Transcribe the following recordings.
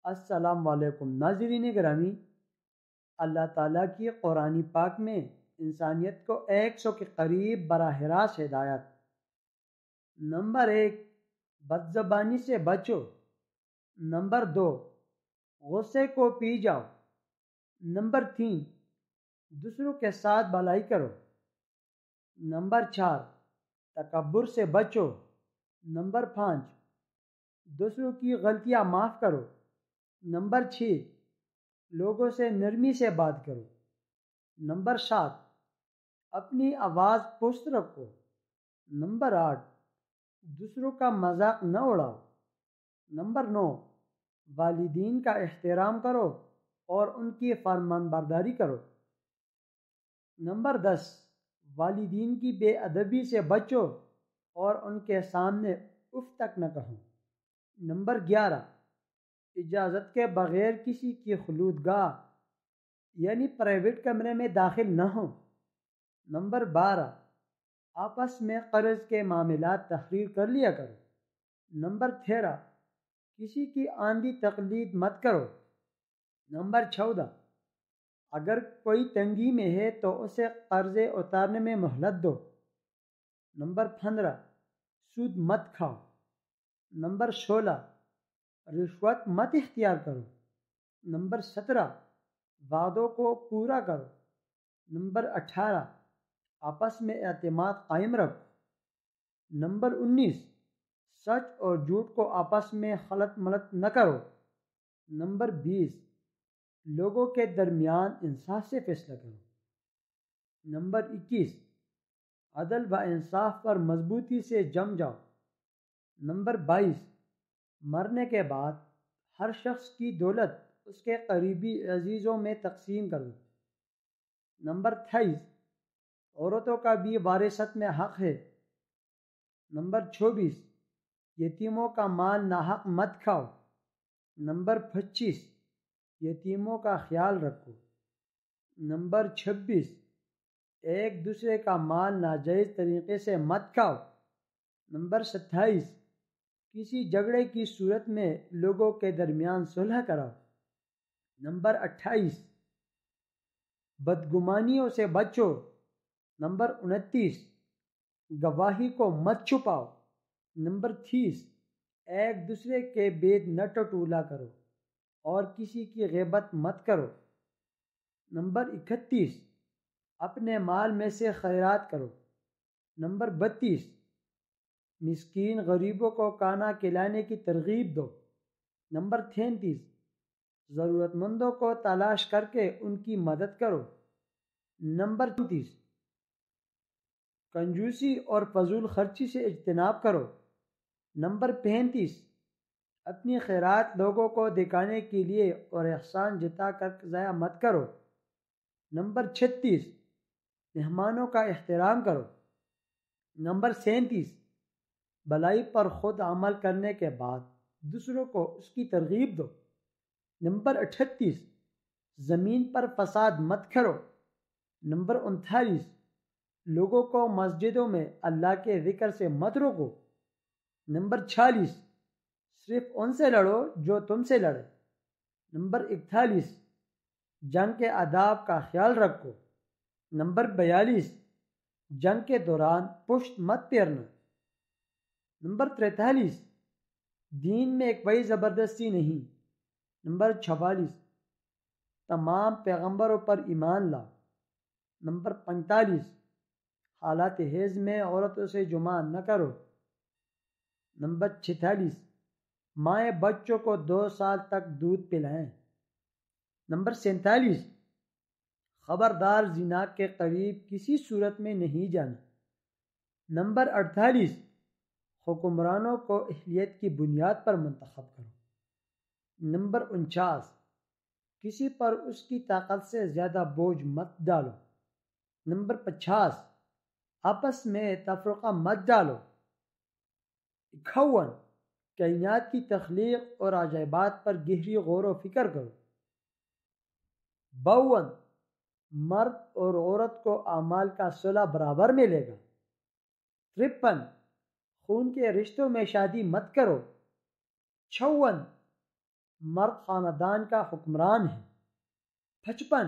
السلام علیکم ناظرین گرامی۔ اللہ تعالیٰ کی قرآن پاک میں انسانیت کو 100 کے قریب براہ راست ہدایت۔ نمبر 1، بد زبانی سے بچو۔ نمبر 2، غصے کو پی جاؤ۔ نمبر 3، دوسروں کے ساتھ بھلائی کرو۔ نمبر 4، تکبر سے بچو۔ نمبر 5، دوسروں کی غلطیاں معاف کرو۔ نمبر 6، لوگوں سے نرمی سے بات کرو۔ نمبر 7، اپنی آواز پست رکھو۔ نمبر 8، دوسروں کا مذاق نہ اڑاؤ۔ نمبر 9، والدین کا احترام کرو اور ان کی فرمان برداری کرو۔ نمبر 10، والدین کی بے ادبی سے بچو اور ان کے سامنے اف تک نہ کہو۔ نمبر 11، اجازت کے بغیر کسی کی خلوتگاہ یعنی پرائیویٹ کمرے میں داخل نہ ہو۔ نمبر 12، آپس میں قرض کے معاملات تحریر کر لیا کرو۔ نمبر 13، کسی کی آندھی تقلید مت کرو۔ نمبر 14، اگر کوئی تنگی میں ہے تو اسے قرضے اتارنے میں مہلت دو۔ نمبر 15، سود مت کھاؤ۔ نمبر 16، رشوت مت اختیار کرو۔ نمبر 17، وعدوں کو پورا کرو۔ نمبر 18، آپس میں اعتماد قائم رکھو۔ نمبر 19، سچ اور جھوٹ کو آپس میں خلط ملط نہ کرو۔ نمبر 20، لوگوں کے درمیان انصاف سے فیصلہ کرو۔ نمبر 21، عدل و انصاف پر مضبوطی سے جم جاؤ۔ نمبر 22، مرنے کے بعد ہر شخص کی دولت اس کے قریبی عزیزوں میں تقسیم کرو۔ نمبر 23، عورتوں کا بھی وراثت میں حق ہے۔ نمبر 24، یتیموں کا مال ناحق مت کھاؤ۔ نمبر 25، یتیموں کا خیال رکھو۔ نمبر 26، ایک دوسرے کا مال ناجائز طریقے سے مت کھاؤ۔ نمبر 27، کسی جھگڑے کی صورت میں لوگوں کے درمیان صلح کراؤ۔ نمبر 28، بدگمانیوں سے بچو۔ نمبر 29، گواہی کو مت چھپاؤ۔ نمبر 30، ایک دوسرے کے بید نہ ٹٹولا کرو اور کسی کی غیبت مت کرو۔ نمبر 31، اپنے مال میں سے خیرات کرو۔ نمبر 32، مسکین غریبوں کو کھانا کھلانے کی ترغیب دو۔ نمبر 33، ضرورت مندوں کو تلاش کر کے ان کی مدد کرو۔ نمبر 34، کنجوسی اور فضول خرچی سے اجتناب کرو۔ نمبر 35، اپنی خیرات لوگوں کو دکھانے کے لیے اور احسان جتا کر ضائع مت کرو۔ نمبر 36، مہمانوں کا احترام کرو۔ نمبر 37، بھلائی پر خود عمل کرنے کے بعد دوسروں کو اس کی ترغیب دو۔ نمبر 38، زمین پر فساد مت کرو۔ نمبر 39، لوگوں کو مسجدوں میں اللہ کے ذکر سے مت روکو۔ نمبر 40، صرف ان سے لڑو جو تم سے لڑے۔ نمبر 41، جنگ کے آداب کا خیال رکھو۔ نمبر 42، جنگ کے دوران پشت مت پھیرنا۔ نمبر 43، دین میں کوئی زبردستی نہیں۔ نمبر 44، تمام پیغمبروں پر ایمان لاؤ۔ نمبر 45، حالات حیض میں عورتوں سے جماع نہ کرو۔ نمبر 46، مائیں بچوں کو 2 سال تک دودھ پلائیں۔ نمبر 47، خبردار زنا کے قریب کسی صورت میں نہیں جانا۔ نمبر 48، حکمرانوں کو اہلیت کی بنیاد پر منتخب کرو۔ نمبر 49، کسی پر اس کی طاقت سے زیادہ بوجھ مت ڈالو۔ نمبر 50، آپس میں تفرقہ مت ڈالو۔ 51، کائنات کی تخلیق اور عجائبات پر گہری غور و فکر کرو۔ 52، مرد اور عورت کو اعمال کا صلہ برابر ملے گا۔ 53، خون کے رشتوں میں شادی مت کرو۔ 56، مرد خاندان کا حکمران ہے۔ 55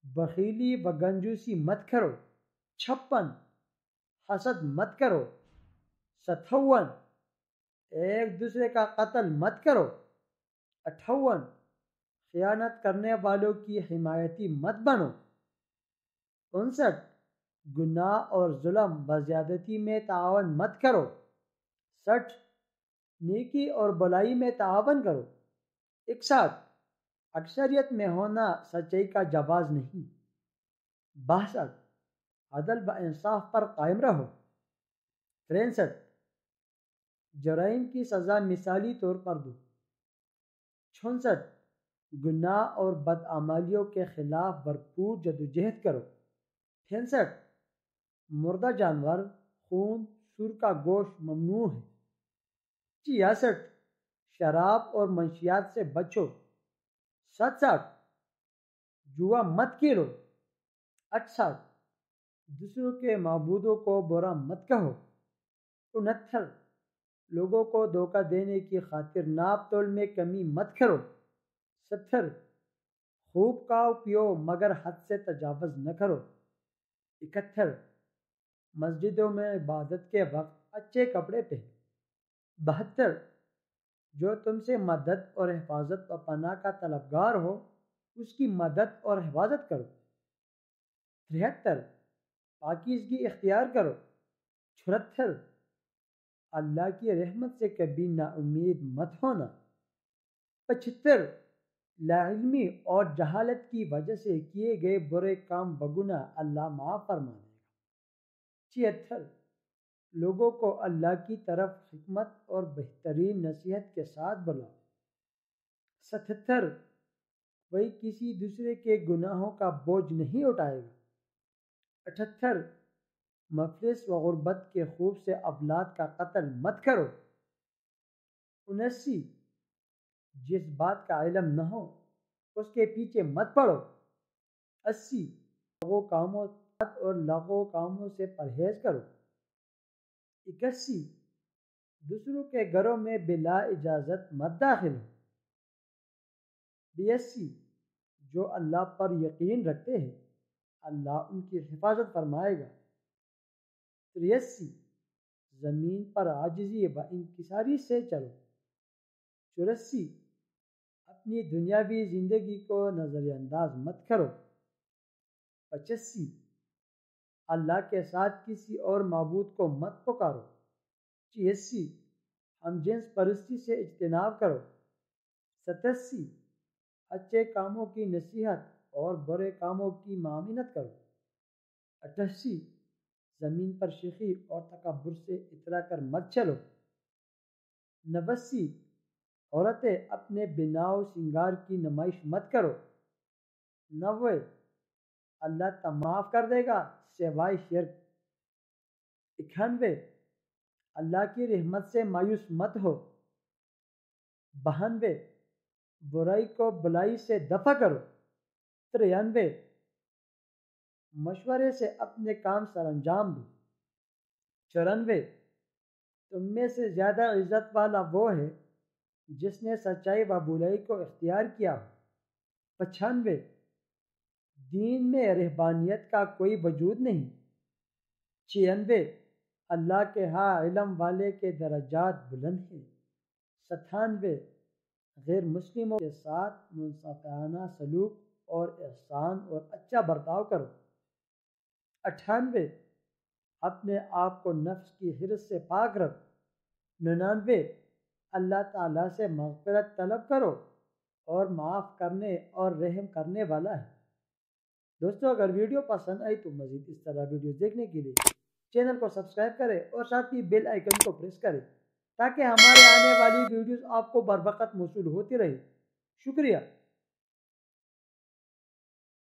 بخیلی و کنجوسی مت کرو۔ 56 حسد مت کرو۔ 57 ایک دوسرے کا قتل مت کرو۔ 58 خیانت کرنے والوں کی حمایتی مت بنو۔ 59 گناہ اور ظلم و زیادتی میں تعاون مت کرو۔ 60 نیکی اور بلائی میں تعاون کرو۔ 61 اکثریت میں ہونا سچائی کا جواز نہیں۔ 62 عدل و انصاف پر قائم رہو۔ 63 جرائم کی سزا مثالی طور پر دو۔ 64 گناہ اور بدعمالیوں کے خلاف بھرپور جدوجہد کرو۔ 65 مردہ جانور، خون، سور کا گوشت ممنوع ہے۔ 66 شراب اور منشیات سے بچو۔ 67 جوا مت کھیلو۔ 68 دوسروں کے معبودوں کو برا مت کہو۔ 69 لوگوں کو دھوکہ دینے کی خاطر ناپ تول میں کمی مت کرو۔ 70 خوب کھاؤ پیو مگر حد سے تجاوز نہ کرو۔ 71 مسجدوں میں عبادت کے وقت اچھے کپڑے پہنو۔ 72 جو تم سے مدد اور حفاظت و پناہ کا طلبگار ہو اس کی مدد اور حفاظت کرو۔ 73 پاکیزگی اختیار کرو۔ 74 اللہ کی رحمت سے کبھی نا امید مت ہونا۔ 75 لاعلمی اور جہالت کی وجہ سے کیے گئے برے کام بگنا اللہ معاف فرما دے گا۔ 76 لوگوں کو اللہ کی طرف حکمت اور بہترین نصیحت کے ساتھ بلاؤ۔ 77 کوئی کسی دوسرے کے گناہوں کا بوجھ نہیں اٹھائے گا۔ 78 مفلس و غربت کے خوف سے اولاد کا قتل مت کرو۔ 79 جس بات کا علم نہ ہو اس کے پیچھے مت پڑو۔ 80 لغو کاموں سے پرہیز کرو۔ 81 دوسروں کے گھروں میں بلا اجازت مت داخل ہو۔ 82 جو اللہ پر یقین رکھتے ہیں اللہ ان کی حفاظت فرمائے گا۔ 83 زمین پر عاجزی و انکساری سے چلو۔ 84 اپنی دنیاوی زندگی کو نظر انداز مت کرو۔ 85 اللہ کے ساتھ کسی اور معبود کو مت پکارو۔ 86 ہم جنس پرستی سے اجتناب کرو۔ 87 اچھے کاموں کی نصیحت اور برے کاموں کی ممانعت کرو۔ 88 زمین پر شیخی اور تکبر سے اترا کر مت چلو۔ 89 عورتیں اپنے بناؤ سنگار کی نمائش مت کرو۔ 90 اللہ معاف کر دے گا سوائے شرک۔ 91 اللہ کی رحمت سے مایوس مت ہو۔ 92 برائی کو بلائی سے دفع کرو۔ 93 مشورے سے اپنے کام سر انجام دو۔ 94 تم میں سے زیادہ عزت والا وہ ہے جس نے سچائی و بلائی کو اختیار کیا ہو۔ 95 دین میں رہبانیت کا کوئی وجود نہیں۔ 96 اللہ کے ہاں علم والے کے درجات بلند ہیں۔ 97 غیر مسلموں کے ساتھ منصفانہ سلوک اور احسان اور اچھا برتاؤ کرو۔ 98 اپنے آپ کو نفس کی حرص سے پاک رکھ۔ 99 اللہ تعالیٰ سے مغفرت طلب کرو اور معاف کرنے اور رحم کرنے والا ہے۔ دوستو اگر ویڈیو پسند آئی تو مزید اس طرح ویڈیوز دیکھنے کے لیے چینل کو سبسکرائب کریں اور ساتھ ہی بیل آئیکن کو پریس کریں تاکہ ہمارے آنے والی ویڈیوز آپ کو بر وقت موصول ہوتی رہے۔ شکریہ۔